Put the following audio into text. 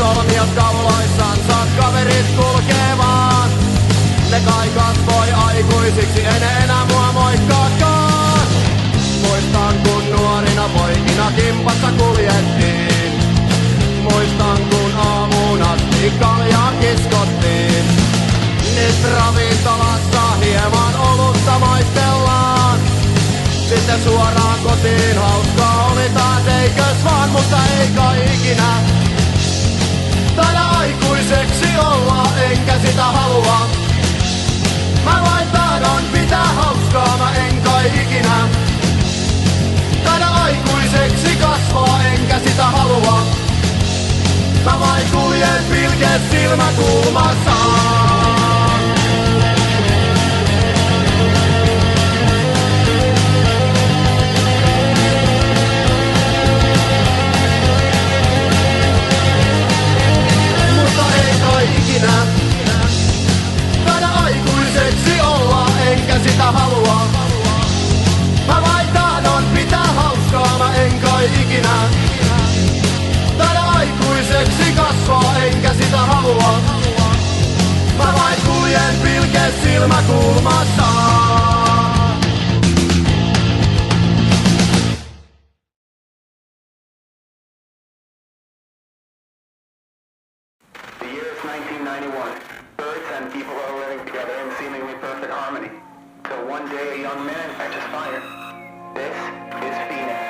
solmiot kauloissansa kaverit kulkee vaan. Ne kai kasvoi aikuisiksi, en enää mua moikkaakaan. Muistan kun nuorina poikina kimpassa kuljettiin. Muistan kun aamuun asti kaljaa kiskottiin. Nyt ravintolassa hieman olutta maistellaan. Sitten suoraan kotiin, hauskaa oli taas eikös vaan, mutta ei kai ikinä taida aikuiseksi olla, enkä sitä halua. Mä vain tahdon pitää hauskaa, mä en kai ikinä taida aikuiseksi kasvaa, enkä sitä halua. Mä vain kuljen pilket silmäkulmassa. Taida aikuiseksi olla, enkä sitä halua. Mä vain tahdon pitää hauskaa, mä en kai ikinä taida aikuiseksi kasvaa, enkä sitä halua. Mä vain kuljen pilket silmäkulmassa. The year is 1991. Birds and people are living together in seemingly perfect harmony. Till one day a young man catches fire. This is Phoenix.